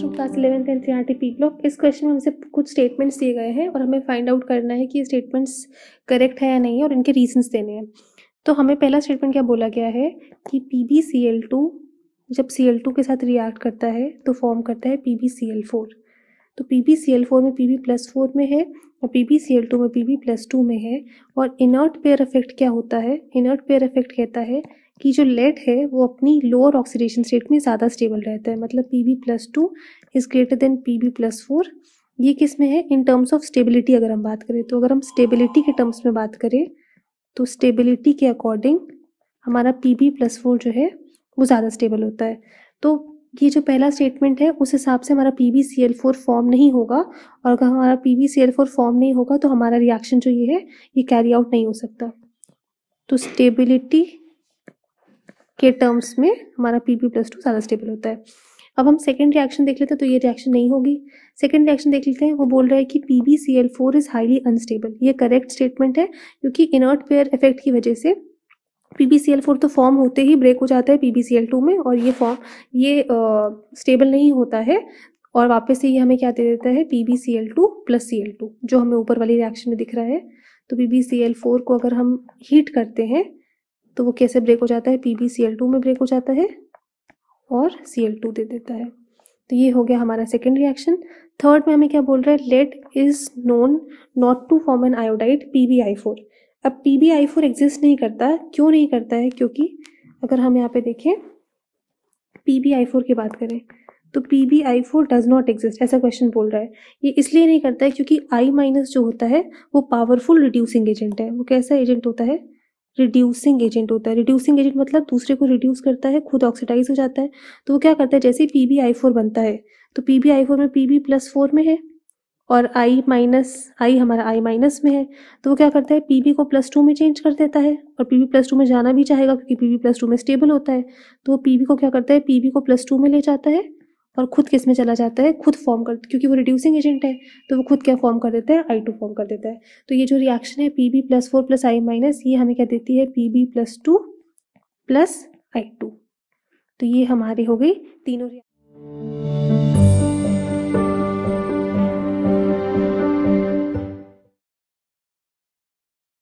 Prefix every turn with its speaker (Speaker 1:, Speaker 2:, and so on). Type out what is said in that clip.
Speaker 1: From class 11th NCERT P block. इस question में हमसे कुछ स्टेटमेंट्स दिए गए हैं और हमें फाइंड आउट करना है कि ये स्टेटमेंट्स करेक्ट है या नहीं और इनके रीजंस देने हैं। तो हमें पहला स्टेटमेंट क्या बोला गया है कि PbCl2 जब Cl2 के साथ रिएक्ट करता है तो फॉर्म करता है PbCl4। तो PbCl4 में Pb+4 में है और PbCl2 में Pb+2 में है। और इनर्ट पेयर इफेक्ट क्या होता है? इनर्ट पेयर इफेक्ट कहता है कि जो लेड है वो अपनी लोअर ऑक्सीडेशन स्टेट में ज़्यादा स्टेबल रहता है, मतलब Pb+2 is greater than Pb+4। ये किस में है? इन टर्म्स ऑफ स्टेबिलिटी अगर हम बात करें, तो अगर हम स्टेबिलिटी के टर्म्स में बात करें तो स्टेबिलिटी के अकॉर्डिंग हमारा Pb+4 जो है वो ज़्यादा स्टेबल होता है। तो ये जो पहला स्टेटमेंट है उस हिसाब से हमारा PbCl4 फॉर्म नहीं होगा, और अगर हमारा PbCl4 फॉर्म नहीं होगा तो हमारा रिएक्शन जो ये है ये कैरी आउट नहीं हो सकता। तो स्टेबिलिटी के टर्म्स में हमारा Pb+2 ज़्यादा स्टेबल होता है। अब हम सेकेंड रिएक्शन देख लेते हैं, तो ये रिएक्शन नहीं होगी। सेकेंड रिएक्शन देख लेते हैं, वो बोल रहा है कि PbCl4 इज हाईली अनस्टेबल। ये करेक्ट स्टेटमेंट है क्योंकि इनर्ट पेयर इफेक्ट की वजह से PbCl4 तो फॉर्म होते ही ब्रेक हो जाता है PbCl2 में, और ये स्टेबल नहीं होता है और वापस से ये हमें क्या दे देता है PbCl2 + Cl2, जो हमें ऊपर वाली रिएक्शन में दिख रहा है। तो PbCl4 को अगर हम हीट करते हैं तो वो कैसे ब्रेक हो जाता है? PbCl2 में ब्रेक हो जाता है और Cl2 दे देता है। तो ये हो गया हमारा सेकेंड रिएक्शन। थर्ड में हमें क्या बोल रहा है? Lead is known not to form an iodide PbI4। अब PbI4 एग्जिस्ट नहीं करता। क्यों नहीं करता है? क्योंकि अगर हम यहाँ पे देखें PbI4 की बात करें तो PbI4 डज नॉट एग्जिस्ट, ऐसा क्वेश्चन बोल रहा है। ये इसलिए नहीं करता है क्योंकि I- जो होता है वो पावरफुल रिड्यूसिंग एजेंट है। वो कैसा एजेंट होता है? रिड्यूसिंग एजेंट होता है। रिड्यूसिंग एजेंट मतलब दूसरे को रिड्यूस करता है, खुद ऑक्सीडाइज हो जाता है। तो वो क्या करता है? जैसे ही PbI4 बनता है तो PbI4 में Pb+4 में है और I- हमारा I- में है, तो वो क्या करता है? Pb को +2 में चेंज कर देता है, और Pb+2 में जाना भी चाहेगा क्योंकि Pb+2 में स्टेबल होता है। तो वो Pb को क्या करता है? Pb को +2 में ले जाता है और खुद किस में चला जाता है? खुद फॉर्म कर, क्योंकि वो रिड्यूसिंग एजेंट है तो वो खुद क्या फॉर्म कर देता है? I2 फॉर्म कर देता है। तो ये जो रिएक्शन है Pb+4 + I- ये हमें क्या देती है? Pb+2 + I2। तो ये हमारी हो गई तीनों